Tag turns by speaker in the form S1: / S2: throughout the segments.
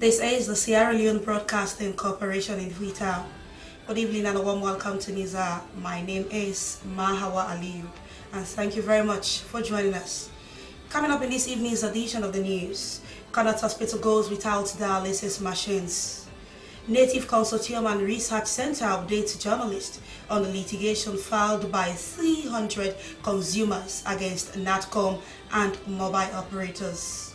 S1: This is the Sierra Leone Broadcasting Corporation in Freetown. Good evening and a warm welcome to Newshour. My name is Mahawa Aliyu and thank you very much for joining us. Coming up in this evening's edition of the news, Connaught Hospital goes without dialysis machines. Native Consortium and Research Center updates journalists on the litigation filed by 300 consumers against NATCOM and mobile operators.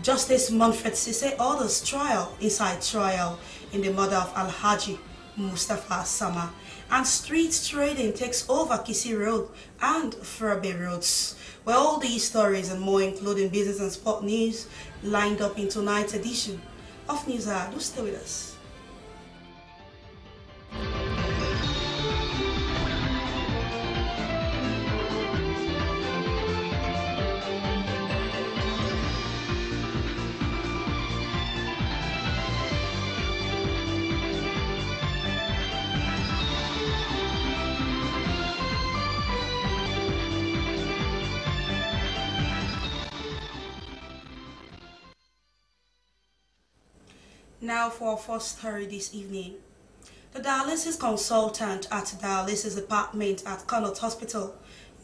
S1: Justice Manfred Sise orders trial inside trial in the murder of Alhaji Mustafa Sama, and street trading takes over Kisi Road and Furby Roads. Well, all these stories and more, including business and sport news, lined up in tonight's edition of Newshour. Do stay with us. Now for our first story this evening. The dialysis consultant at the dialysis department at Connaught Hospital,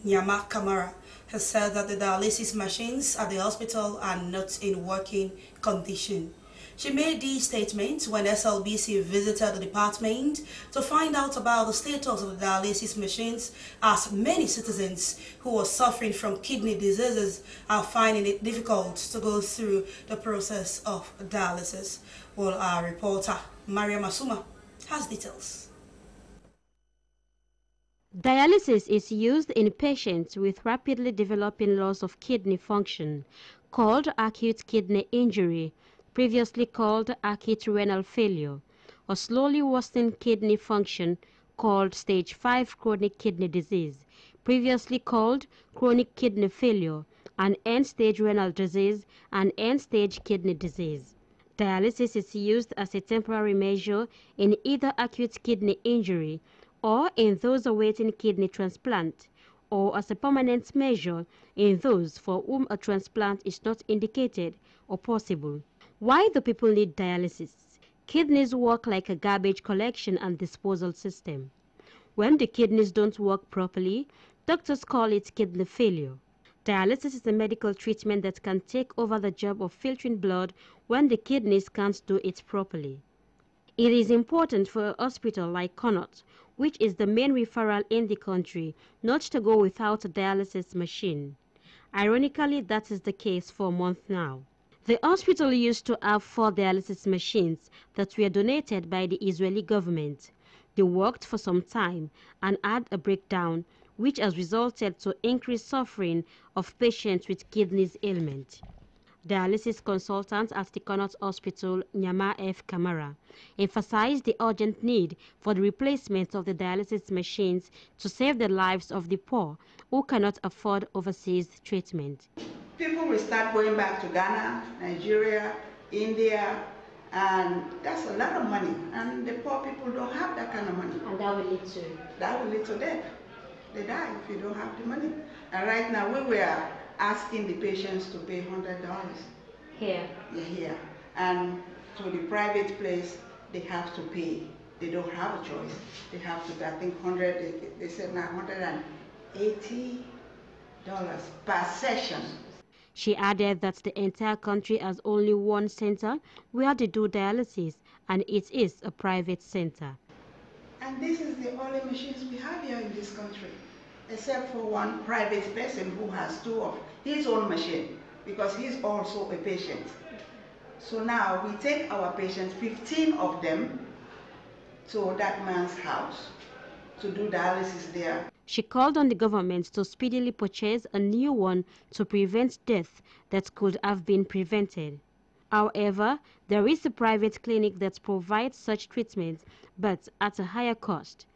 S1: Nyama Kamara, has said that the dialysis machines at the hospital are not in working condition. She made these statements when SLBC visited the department to find out about the status of the dialysis machines, as many citizens who are suffering from kidney diseases are finding it difficult to go through the process of dialysis. Well, our reporter, Maria Masuma, has details.
S2: Dialysis is used in patients with rapidly developing loss of kidney function, called acute kidney injury, previously called acute renal failure, or slowly worsening kidney function, called stage 5 chronic kidney disease, previously called chronic kidney failure, and end-stage renal disease and end-stage kidney disease. Dialysis is used as a temporary measure in either acute kidney injury or in those awaiting kidney transplant, or as a permanent measure in those for whom a transplant is not indicated or possible. Why do people need dialysis? Kidneys work like a garbage collection and disposal system. When the kidneys don't work properly, doctors call it kidney failure. Dialysis is a medical treatment that can take over the job of filtering blood when the kidneys can't do it properly. It is important for a hospital like Connaught, which is the main referral in the country, not to go without a dialysis machine. Ironically, that is the case for a month now. The hospital used to have 4 dialysis machines that were donated by the Israeli government. They worked for some time and had a breakdown, which has resulted to increased suffering of patients with kidney ailment. Dialysis consultant at the Connaught Hospital, Nyama F. Kamara, emphasized the urgent need for the replacement of the dialysis machines to save the lives of the poor who cannot afford overseas treatment.
S3: People will start going back to Ghana, Nigeria, India, and that's a lot of money. And the poor people don't have that kind of money.
S2: And that will lead to?
S3: That will lead to death. They die if you don't have the money. And right now we were asking the patients to pay $100.
S2: Here?
S3: Yeah, here. And to the private place, they have to pay. They don't have a choice. They have to pay, I think, they said now $180 per session.
S2: She added that the entire country has only one center where they do dialysis, and it is a private center.
S3: And this is the only machines we have here in this country, except for one private person who has 2 of his own machine, because he's also a patient. So now we take our patients, 15 of them, to that man's house to do dialysis there.
S2: She called on the government to speedily purchase a new one to prevent death that could have been prevented. However, there is a private clinic that provides such treatment, but at a higher cost.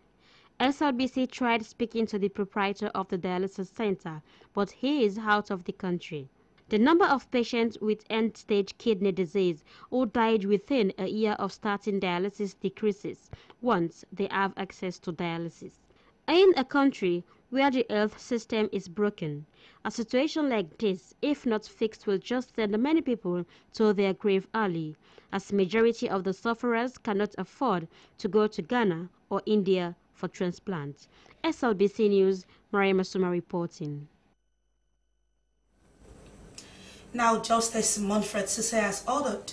S2: SLBC tried speaking to the proprietor of the dialysis center, but he is out of the country. The number of patients with end-stage kidney disease who died within a year of starting dialysis decreases once they have access to dialysis. In a country where the health system is broken. A situation like this, if not fixed, will just send many people to their grave early, as majority of the sufferers cannot afford to go to Ghana or India for transplant. SLBC News, Mariama Suma reporting.
S1: Now Justice Manfred Sise has ordered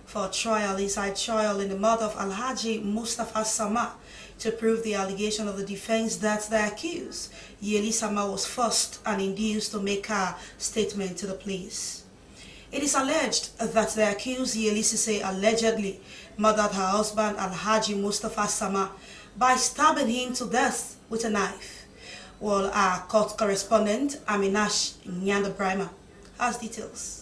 S1: for trial inside trial in the murder of Alhaji Mustafa Sama to prove the allegation of the defense that the accused, Yeli Sama, was forced and induced to make a statement to the police. It is alleged that the accused, Yeli Sise, allegedly murdered her husband Alhaji Mustafa Sama by stabbing him to death with a knife. Well, our court correspondent Aminash Nyandabrima has details.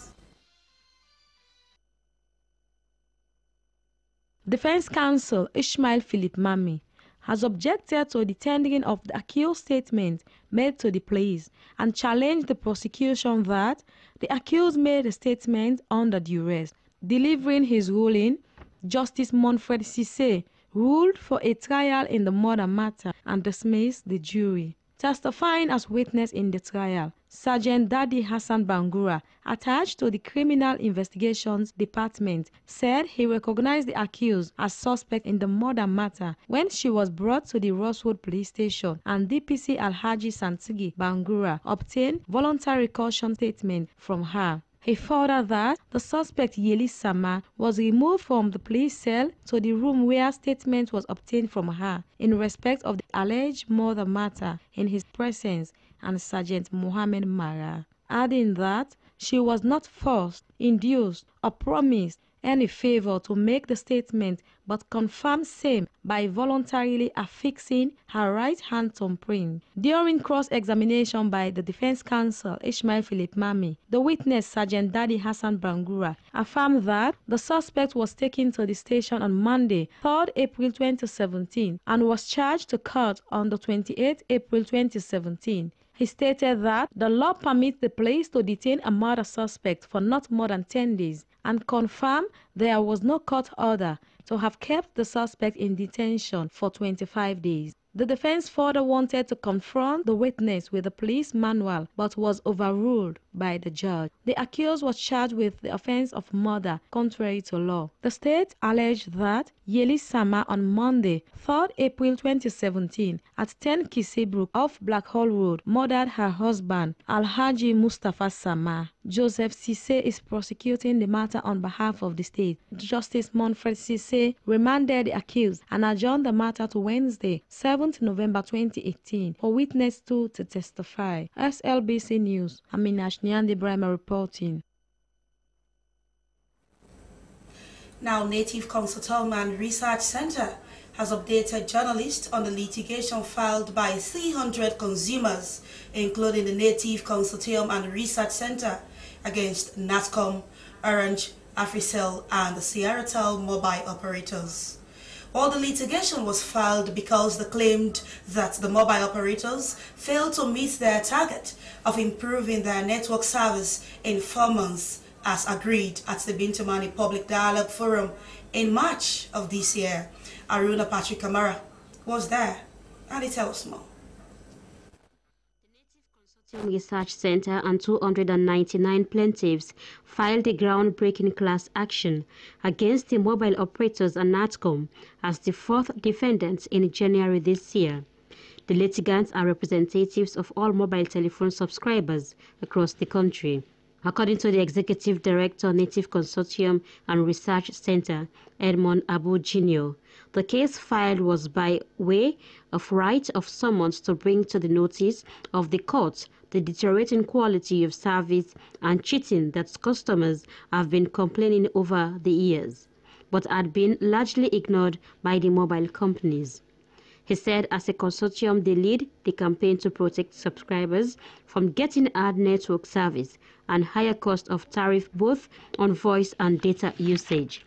S4: Defense counsel Ismail Philip Mami has objected to the tendering of the accused statement made to the police and challenged the prosecution that the accused made a statement under duress. Delivering his ruling, Justice Manfred Sise ruled for a trial in the murder matter and dismissed the jury. Testifying as witness in the trial, Sergeant Dadi Hassan Bangura, attached to the Criminal Investigations Department, said he recognized the accused as suspect in the murder matter when she was brought to the Rosswood Police Station, and DPC Alhaji Santigi Bangura obtained voluntary caution statement from her. He further that the suspect Yeli Sama was removed from the police cell to the room where statement was obtained from her in respect of the alleged murder matter in his presence and Sergeant Mohammed Mara, adding that she was not forced, induced or promised any favor to make the statement but confirmed same by voluntarily affixing her right hand thumbprint. During cross-examination by the defense counsel Ismail Philip Mami, the witness Sergeant Dadi Hassan Bangura affirmed that the suspect was taken to the station on Monday, 3rd April 2017 and was charged to court on the 28th April 2017. He stated that the law permits the police to detain a murder suspect for not more than 10 days and confirmed there was no court order to have kept the suspect in detention for 25 days. The defense further wanted to confront the witness with the police manual but was overruled by the judge. The accused was charged with the offense of murder contrary to law. The state alleged that Yeli Sama on Monday, 3rd April 2017 at 10 Kisebrook off Blackhall Road murdered her husband Alhaji Mustafa Sama. Joseph Sise is prosecuting the matter on behalf of the state. Justice Manfred Sise remanded the accused and adjourned the matter to Wednesday, 7th November 2018 for witness 2 to testify. SLBC News, Aminash Nyandi Brahma reporting.
S1: Now, Native Consortium Research Center has updated journalists on the litigation filed by 300 consumers, including the Native Consortium and Research Center, against NATCOM, Orange, Africell, and the Sierratel mobile operators. Well, the litigation was filed because they claimed that the mobile operators failed to meet their target of improving their network service in 4 months, as agreed at the Bintamani Public Dialogue Forum in March of this year. Aruna Patrick Kamara was there, and he tells us more.
S2: Research Center and 299 plaintiffs filed a groundbreaking class action against the mobile operators and NATCOM as the fourth defendants in January this year. The litigants are representatives of all mobile telephone subscribers across the country. According to the Executive Director, Native Consortium and Research Center, Edmond Abu Jr., the case filed was by way of right of summons to bring to the notice of the court the deteriorating quality of service and cheating that customers have been complaining over the years, but had been largely ignored by the mobile companies. He said as a consortium they lead the campaign to protect subscribers from getting hard network service and higher cost of tariff both on voice and data usage.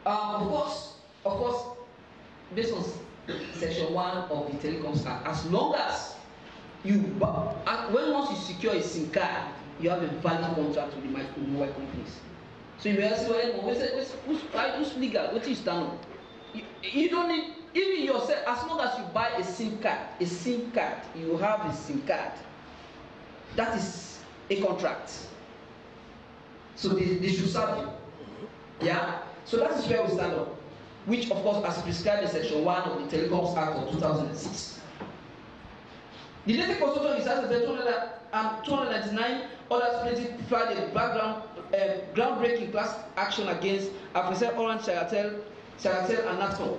S5: Of course, based on Section 1 of the Telecoms Act, as long as once you secure a SIM card, you have a valid contract with the mobile companies. So you may ask, who's legal? What is done? You don't need even yourself, as long as you buy a SIM card, you have a SIM card. That is a contract. So they should serve you. Yeah? So that is where we stand on, which of course as prescribed in Section 1 of the Telecoms Act of 2006. The data consumption is as 299 others plaintiffs filed a groundbreaking class action against Africell, Orange, Chagatel, and Natcom.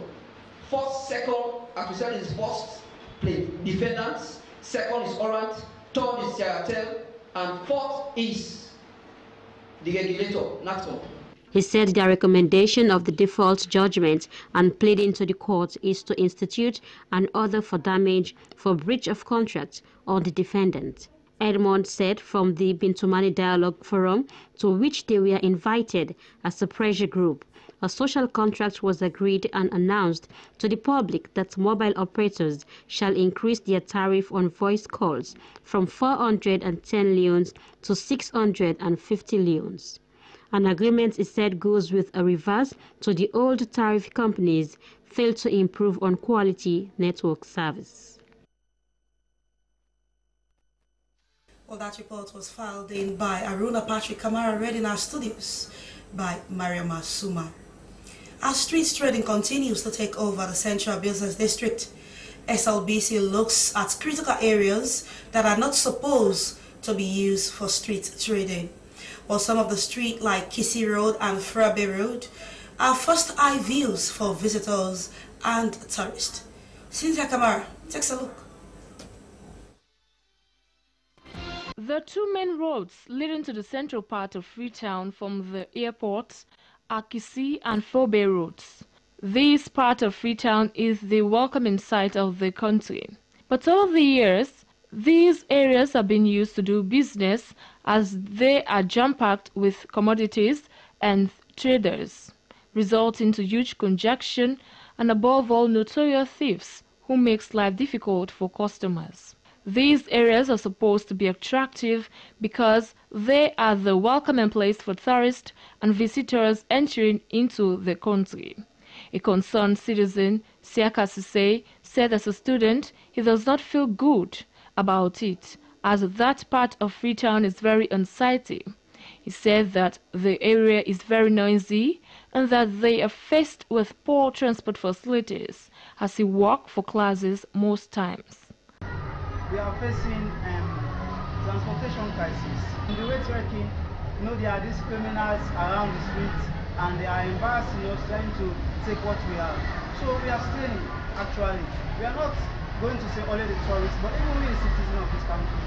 S5: First, second, Africell is first defendants, second is Orange, third is Chagatel, and fourth is the regulator, Natcom.
S2: He said their recommendation of the default judgment and pleading to the court is to institute an order for damage for breach of contract on the defendant. Edmond said from the Bintumani Dialogue Forum, to which they were invited as a pressure group, a social contract was agreed and announced to the public that mobile operators shall increase their tariff on voice calls from 410 leons to 650 leons. An agreement is said goes with a reverse to the old tariff companies failed to improve on quality network service.
S1: Well, that report was filed in by Aruna Patrick Kamara, read in our studios by Mariama Suma. As street trading continues to take over the Central Business District, SLBC looks at critical areas that are not supposed to be used for street trading. While some of the streets like Kisi Road and Frabe Road are first eye views for visitors and tourists. Cynthia Kamara takes a look.
S4: The two main roads leading to the central part of Freetown from the airport are Kisi and Fobe roads. This part of Freetown is the welcoming site of the country. But over the years, these areas have been used to do business as they are jam-packed with commodities and traders, resulting to huge congestion and above all notorious thieves who makes life difficult for customers. These areas are supposed to be attractive because they are the welcoming place for tourists and visitors entering into the country. A concerned citizen, Siaka Sise, said as a student he does not feel good about it, as that part of Freetown is very unsightly. He said that the area is very noisy and that they are faced with poor transport facilities as he walks for classes most times.
S6: We are facing transportation crisis. In the way trekking, there are these criminals around the streets and they are embarrassing us, trying to take what we have. So we are staying, actually. We are not going to say only the tourists, but even we citizens of this country,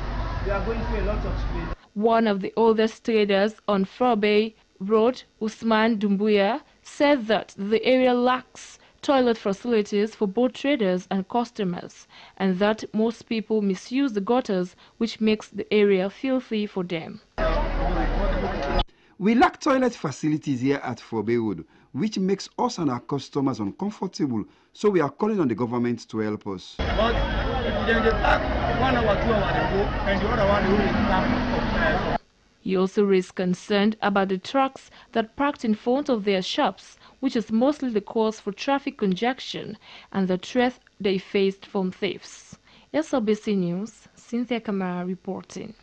S6: we are going through a lot of strain.
S4: One of the oldest traders on Frabe Road, Usman Dumbuya, said that the area lacks toilet facilities for both traders and customers, and that most people misuse the gutters, which makes the area filthy for them.
S7: We lack toilet facilities here at Fobe Road, which makes us and our customers uncomfortable, so we are calling on the government to help us.
S6: But if they park 1 hour, 2 hours ago, and the other one will come.
S4: He also raised concern about the trucks that parked in front of their shops, which is mostly the cause for traffic congestion and the threat they faced from thieves. SLBC News, Cynthia Kamara reporting.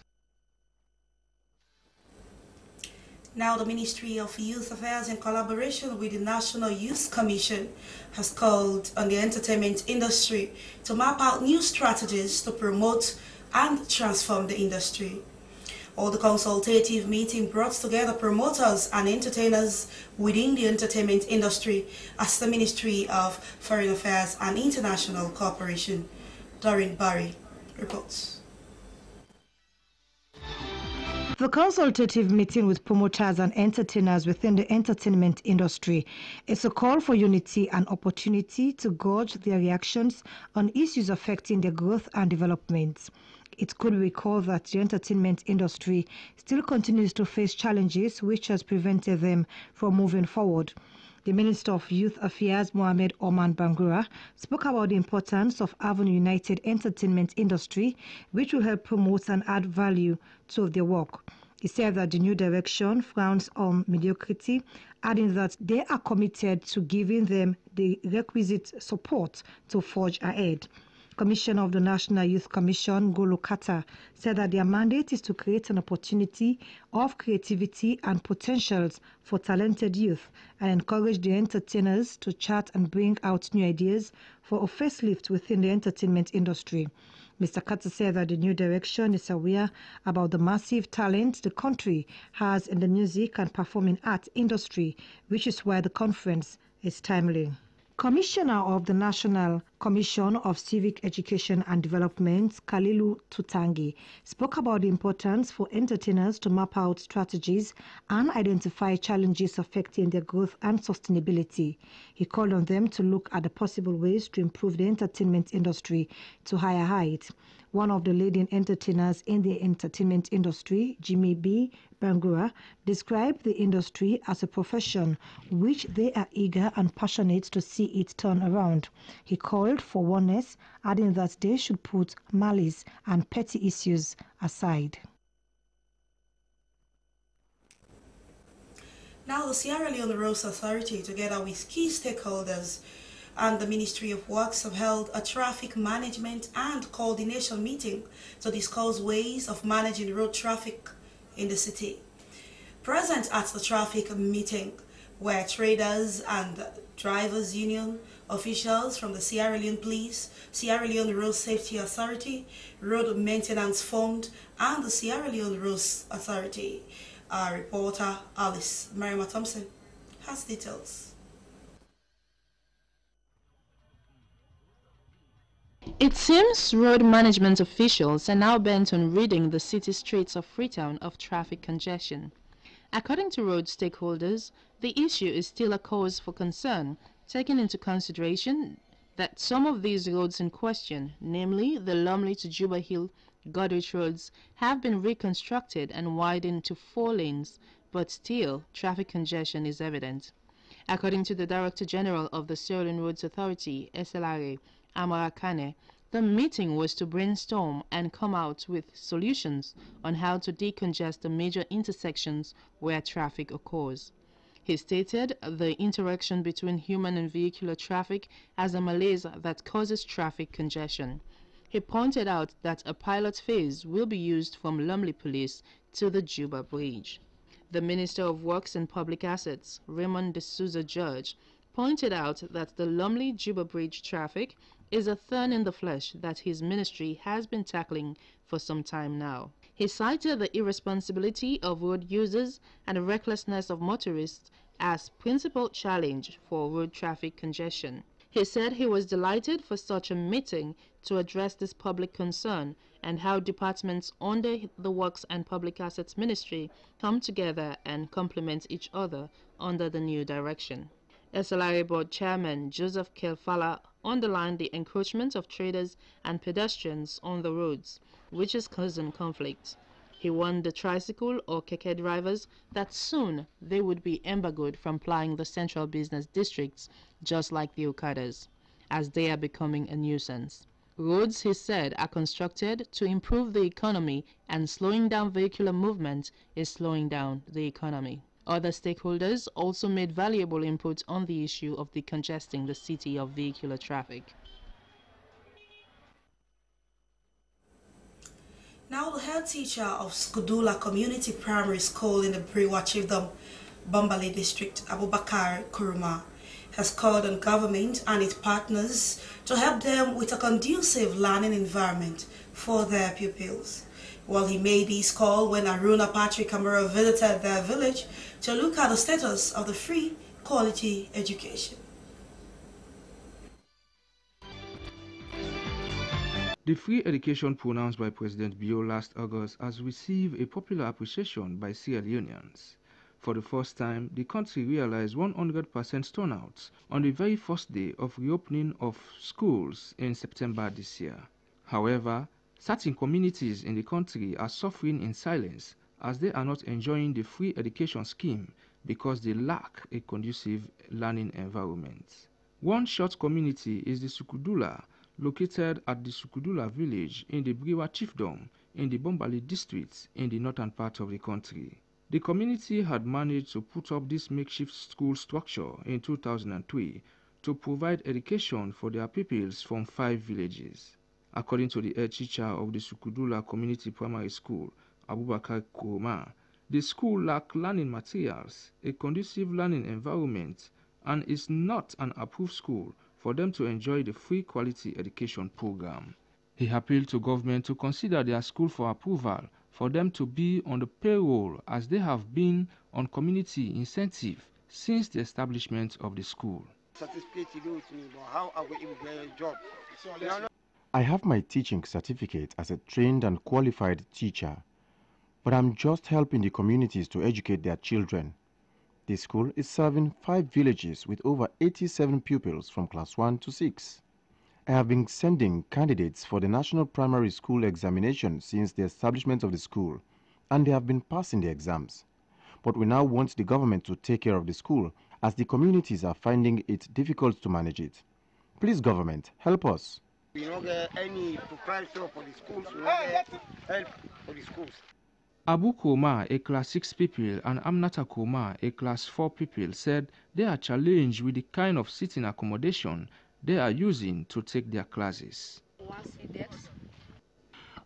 S1: Now, the Ministry of Youth Affairs, in collaboration with the National Youth Commission, has called on the entertainment industry to map out new strategies to promote and transform the industry. All the consultative meeting brought together promoters and entertainers within the entertainment industry as the Ministry of Foreign Affairs and International Cooperation. Doreen Barry reports.
S8: The consultative meeting with promoters and entertainers within the entertainment industry is a call for unity and opportunity to gauge their reactions on issues affecting their growth and development. It could be recalled that the entertainment industry still continues to face challenges which has prevented them from moving forward. The Minister of Youth Affairs, Mohamed Oman Bangura, spoke about the importance of having a united entertainment industry which will help promote and add value to their work. He said that the new direction frowns on mediocrity, adding that they are committed to giving them the requisite support to forge ahead. Commissioner of the National Youth Commission, Golo Kata, said that their mandate is to create an opportunity of creativity and potentials for talented youth and encourage the entertainers to chart and bring out new ideas for a facelift within the entertainment industry. Mr. Kata said that the new direction is aware about the massive talent the country has in the music and performing arts industry, which is why the conference is timely. Commissioner of the National Commission of Civic Education and Development, Kalilu Tutangi, spoke about the importance for entertainers to map out strategies and identify challenges affecting their growth and sustainability. He called on them to look at the possible ways to improve the entertainment industry to higher heights. One of the leading entertainers in the entertainment industry, Jimmy B. Bangura, described the industry as a profession which they are eager and passionate to see it turn around. He called for oneness, adding that they should put malice and petty issues aside.
S1: Now, the Sierra Leone Roads Authority, together with key stakeholders and the Ministry of Works, have held a traffic management and coordination meeting to discuss ways of managing road traffic in the city. Present at the traffic meeting were traders and drivers union, officials from the Sierra Leone Police, Sierra Leone Road Safety Authority, Road Maintenance Fund, and the Sierra Leone Roads Authority. Our reporter Alice Marima Thompson has details.
S9: It seems road management officials are now bent on ridding the city streets of Freetown of traffic congestion. According to road stakeholders, the issue is still a cause for concern, taking into consideration that some of these roads in question, namely the Lumley to Juba Hill Goderich roads, have been reconstructed and widened to 4 lanes, but still traffic congestion is evident. According to the Director General of the Sierra Leone Roads Authority, SLRA, Amara Kane, the meeting was to brainstorm and come out with solutions on how to decongest the major intersections where traffic occurs. He stated the interaction between human and vehicular traffic as a malaise that causes traffic congestion. He pointed out that a pilot phase will be used from Lumley Police to the Juba Bridge. The Minister of Works and Public Assets, Raymond de Souza George, pointed out that the Lumley-Juba Bridge traffic is a thorn in the flesh that his ministry has been tackling for some time now. He cited the irresponsibility of road users and the recklessness of motorists as principal challenge for road traffic congestion. He said he was delighted for such a meeting to address this public concern and how departments under the Works and Public Assets Ministry come together and complement each other under the new direction. SLRA Board Chairman Joseph Kelfala underlined the encroachment of traders and pedestrians on the roads, which is causing conflict. He warned the tricycle or keke drivers that soon they would be embargoed from plying the central business districts just like the Okadas, as they are becoming a nuisance. Roads, he said, are constructed to improve the economy, and slowing down vehicular movement is slowing down the economy. Other stakeholders also made valuable input on the issue of decongesting the city of vehicular traffic.
S1: Now, the head teacher of Skudula Community Primary School in the Brewa Chiefdom, Bambali District, Abubakar Kuruma, has called on government and its partners to help them with a conducive learning environment for their pupils. Well, he made this call when Aruna Patrick Kamara visited their village to look at the status of the free quality education.
S10: The free education pronounced by President Bio last August has received a popular appreciation by Sierra Leoneans. For the first time, the country realized 100% turnout on the very first day of reopening of schools in September this year. However, certain communities in the country are suffering in silence as they are not enjoying the free education scheme because they lack a conducive learning environment. One short community is the Sukudula, located at the Sukudula village in the Brewa Chiefdom in the Bombali district in the northern part of the country. The community had managed to put up this makeshift school structure in 2003 to provide education for their pupils from 5 villages. According to the head teacher of the Sukudula Community Primary School, Abubakar Kurma, the school lacks learning materials, a conducive learning environment, and is not an approved school for them to enjoy the free quality education program. He appealed to government to consider their school for approval for them to be on the payroll as they have been on community incentive since the establishment of the school.
S11: I have my teaching certificate as a trained and qualified teacher, but I'm just helping the communities to educate their children. The school is serving 5 villages with over 87 pupils from class 1 to 6. I have been sending candidates for the National Primary School examination since the establishment of the school, and they have been passing the exams. But we now want the government to take care of the school, as the communities are finding it difficult to manage it. Please, government, help us.
S12: We don't get any proprietor for the schools, we don't get help for the schools.
S10: Abu Koma, a class 6 pupil, and Amnata Koma, a class 4 pupil, said they are challenged with the kind of sitting accommodation they are using to take their classes.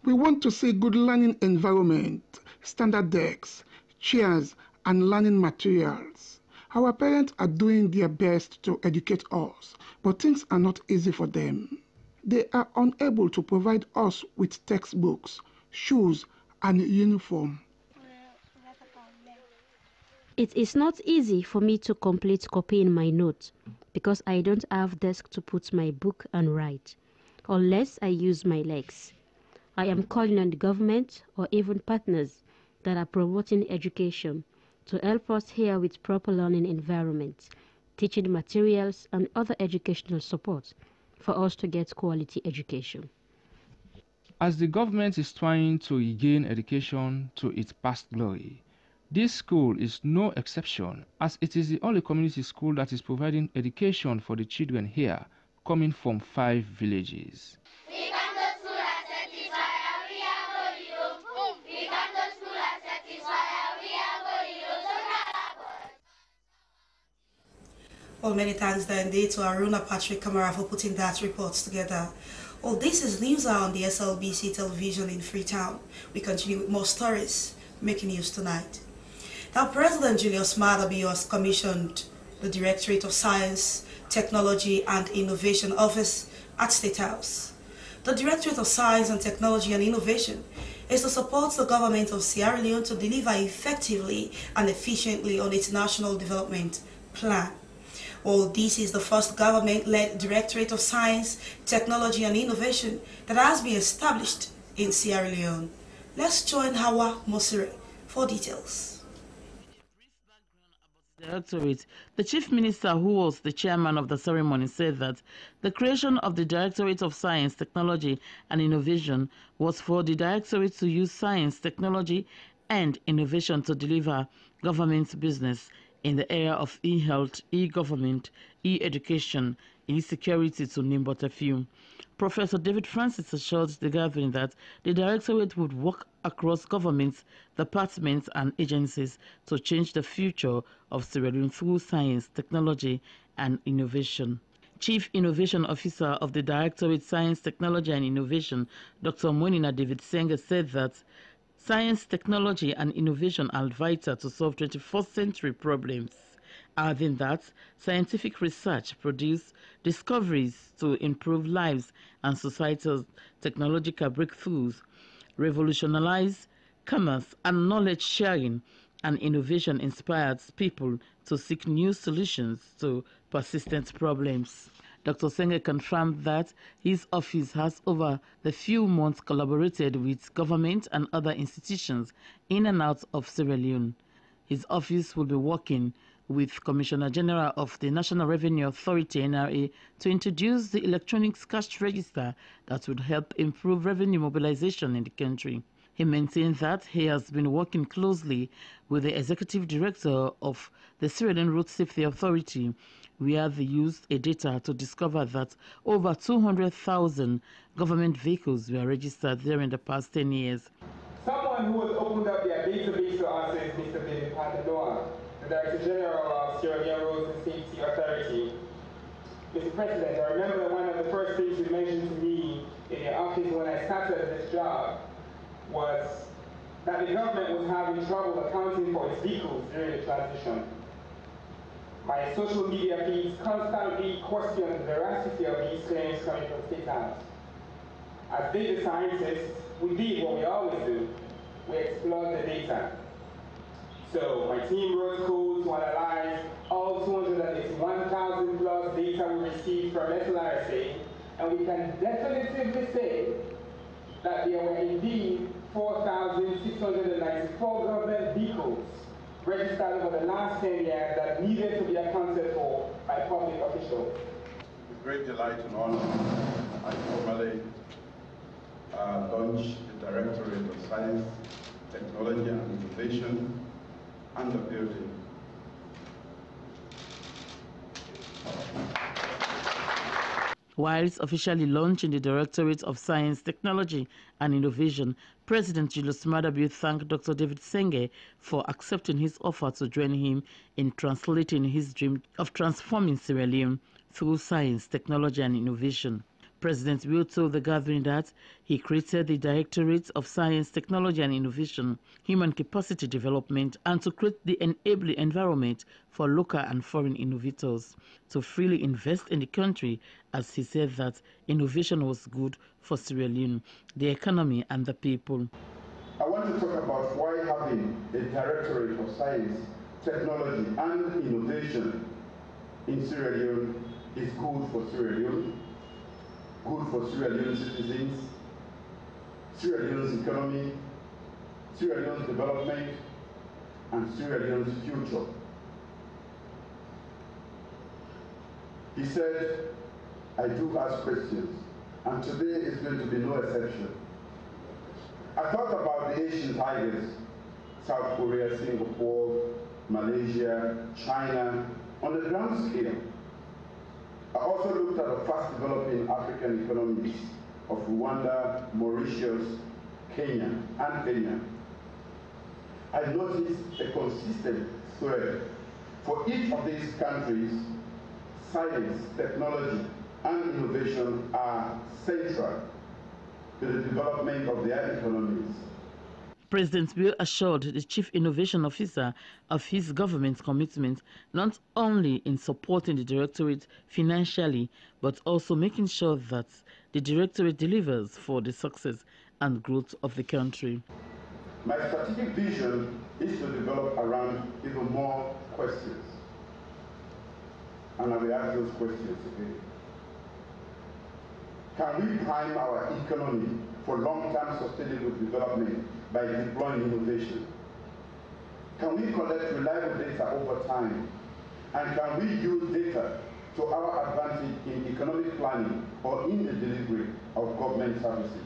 S13: We want to see good learning environment, standard desks, chairs, and learning materials. Our parents are doing their best to educate us, but things are not easy for them. They are unable to provide us with textbooks, shoes, and uniform.
S2: It is not easy for me to complete copying my notes because I don't have desk to put my book and write, unless I use my legs. I am calling on the government or even partners that are promoting education to help us here with proper learning environments, teaching materials, and other educational support for us to get quality education.
S10: As the government is trying to regain education to its past glory, this school is no exception, as it is the only community school that is providing education for the children here, coming from 5 villages.
S14: We come to school and satisfy and we are going home. We come to school and satisfy and we are going home.
S1: Well, many thanks then indeed to Aruna Patrick Kamara for putting that report together. Well, this is Newshour on the SLBC television in Freetown. We continue with more stories making news tonight. Now, President Julius Maada Bio has commissioned the Directorate of Science, Technology and Innovation Office at State House. The Directorate of Science and Technology and Innovation is to support the government of Sierra Leone to deliver effectively and efficiently on its national development plan. Well, this is the first government-led Directorate of Science, Technology and Innovation that has been established in Sierra Leone. Let's join Hawa Mosire for details.
S15: Directorate. The Chief Minister, who was the chairman of the ceremony, said that the creation of the Directorate of Science, Technology and Innovation was for the Directorate to use science, technology and innovation to deliver government business in the area of e-health, e-government, e-education, e-security, to name but a few. Professor David Francis assured the gathering that the Directorate would work across governments, departments and agencies to change the future of Sierra Leone through science, technology and innovation. Chief Innovation Officer of the Directorate Science, Technology and Innovation, Dr. Monina David Senga, said that science, technology and innovation are vital to solve 21st century problems, adding that scientific research produces discoveries to improve lives and societal technological breakthroughs, revolutionize commerce and knowledge sharing, and innovation inspires people to seek new solutions to persistent problems. Dr. Senge confirmed that his office has over the few months collaborated with government and other institutions in and out of Sierra Leone. His office will be working with Commissioner General of the National Revenue Authority, NRA, to introduce the electronic cash register that would help improve revenue mobilization in the country. He maintained that he has been working closely with the executive director of the Sierra Leone Road Safety Authority, where they used a data to discover that over 200,000 government vehicles were registered there in the past 10 years.
S16: Someone who has opened up their database to us is Mr. David Pandanoa, the Director General of Sierra Leone Roads and Safety Authority. Mr. President, I remember that one of the first things you mentioned to me in your office when I started this job was that the government was having trouble accounting for its vehicles during the transition. My social media feeds constantly question the veracity of these claims coming from State House. As data scientists, we did what we always do. We explored the data. So my team wrote code to analyze all 281,000 plus data we received from SLRSA, and we can definitively say that there were indeed 4,694 government vehicles registered over the last 10 years that needed to be accounted for by public officials.
S17: With great delight and honor, I formally launched the Directorate of Science, Technology and Innovation and the building.
S15: Whilst officially launching the Directorate of Science, Technology and Innovation, President Julius Maada Bio thanked Dr. David Senge for accepting his offer to join him in translating his dream of transforming Sierra Leone through science, technology and innovation. President Bio told the gathering that he created the Directorate of Science, Technology and Innovation, Human Capacity Development, and to create the enabling environment for local and foreign innovators to freely invest in the country, as he said that innovation was good for Sierra Leone, the economy and the people.
S17: I want to talk about why having a Directorate of Science, Technology and Innovation in Sierra Leone is good for Sierra Leone, good for Sierra Leone citizens, Sierra Leone's economy, Sierra Leone's development, and Sierra Leone's future. He said, I do ask questions, and today is going to be no exception. I thought about the Asian tigers, South Korea, Singapore, Malaysia, China, on the ground scale. I also looked at the fast-developing African economies of Rwanda, Mauritius, Kenya, and Kenya. I noticed a consistent thread. For each of these countries, science, technology, and innovation are central to the development of their economies.
S15: President Bio assured the Chief Innovation Officer of his government's commitment not only in supporting the Directorate financially, but also making sure that the Directorate delivers for the success and growth of the country.
S17: My strategic vision is to develop around even more questions. And I will ask those questions today. Can we prime our economy for long-term sustainable development by deploying innovation? Can we collect reliable data over time? And can we use data to our advantage in economic planning or in the delivery of government services?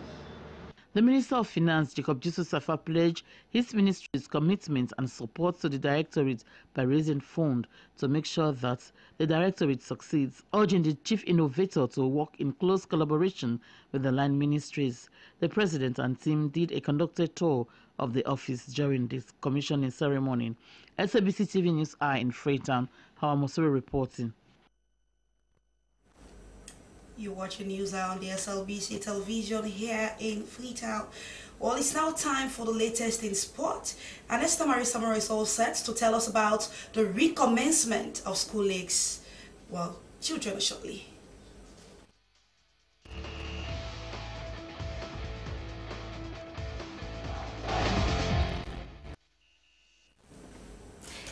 S15: The Minister of Finance, Jacob Jesus Safa, pledged his ministry's commitment and support to the Directorate by raising funds to make sure that the Directorate succeeds, urging the Chief Innovator to work in close collaboration with the line ministries. The President and team did a conducted tour of the office during this commissioning ceremony. SABC TV News Hour in Freetown, Hawa Mosuri reporting.
S1: You're watching Newshour on the SLBC television here in Freetown. Well, it's now time for the latest in sport. And Esther Marie Samara is all set to tell us about the recommencement of school leagues. Well, she'll join us shortly.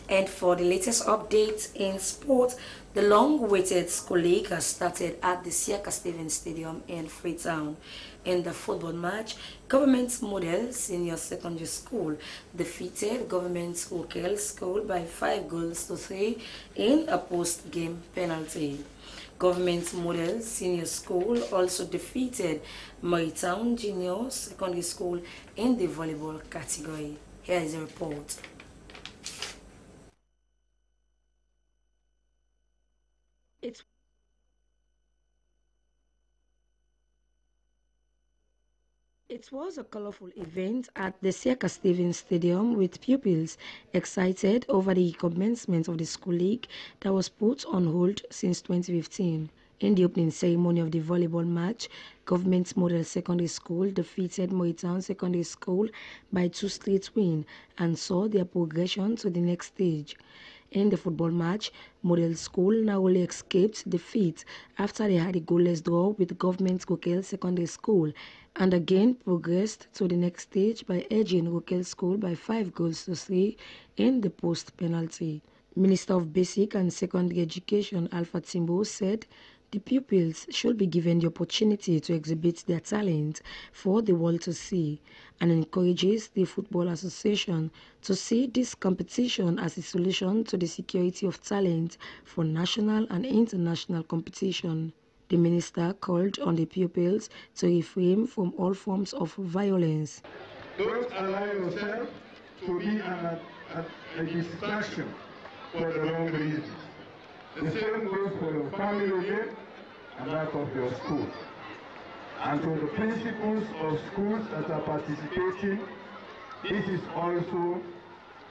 S18: And for the latest updates in sport, the long-awaited school league has started at the Siaka Stevens Stadium in Freetown. In the football match, Government Model Senior Secondary School defeated Government Hokel School by 5 goals to 3 in a post-game penalty. Government Model Senior School also defeated Marytown Junior Secondary School in the volleyball category. Here is a report. It was a colorful event at the Siaka Stevens Stadium with pupils excited over the commencement of the school league that was put on hold since 2015. In the opening ceremony of the volleyball match, Government Model Secondary School defeated Marytown Secondary School by 2 straight wins and saw their progression to the next stage. In the football match, Model School narrowly escaped defeat after they had a goalless draw with Government Hokel Secondary School and again progressed to the next stage by edging Hokel School by 5 goals to 3 in the post-penalty. Minister of Basic and Secondary Education Alpha Timbo said the pupils should be given the opportunity to exhibit their talent for the world to see and encourages the Football Association to see this competition as a solution to the security of talent for national and international competition. The minister called on the pupils to refrain from all forms of violence.
S19: Don't allow yourself to be a distraction for the wrong reasons. The same goes for your family here and that of your school. And to the principals of schools that are participating, this is also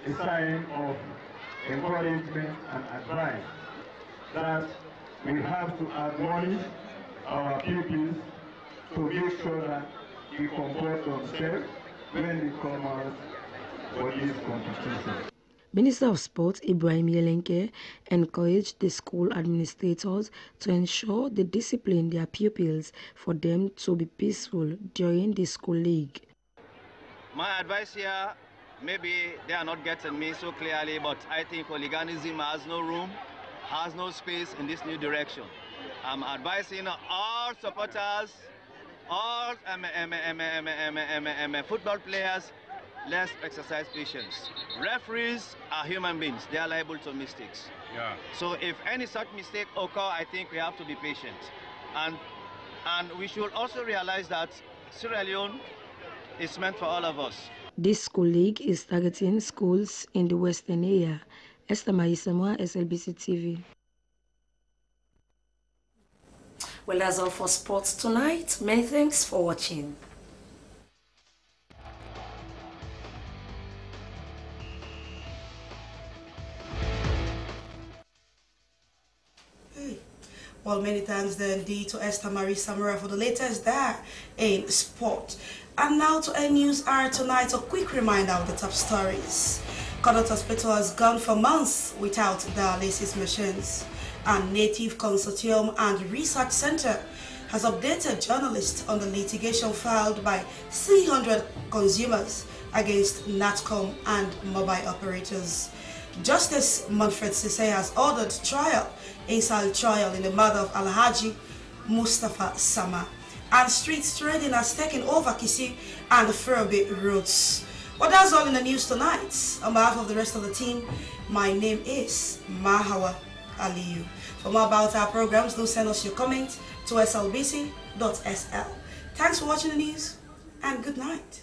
S19: a sign of encouragement and advice that we have to admonish our pupils to make sure that they comport themselves when they come out for this competition.
S18: Minister of Sport Ibrahim Yelenke encouraged the school administrators to ensure they discipline their pupils for them to be peaceful during the school league.
S20: My advice here, maybe they are not getting me so clearly, but I think hooliganism has no room, has no space in this new direction. I'm advising all supporters, all football players, let's exercise patience. Referees are human beings. They are liable to mistakes. Yeah. So if any such mistake occur, I think we have to be patient. And we should also realize that Sierra Leone is meant for all of us.
S18: This school league is targeting schools in the Western area. Esther Marisamwa, SLBC TV. Well, that's all for sports tonight. Many thanks for watching.
S1: Well, many thanks then indeed to Esther Marie Samura for the latest there in sport. And now to Newshour tonight, a quick reminder of the top stories. Connaught Hospital has gone for months without dialysis machines. And Native Consortium and Research Center has updated journalists on the litigation filed by 300 consumers against NATCOM and mobile operators. Justice Manfred Sisay has ordered trial inside trial in the murder of Alhaji Mustafa Sama. And street trading has taken over Kisi and the Furby roads. Well, that's all in the news tonight. On behalf of the rest of the team, my name is Mahawa Aliyu. For more about our programs, do send us your comment to slbc.sl. Thanks for watching the news and good night.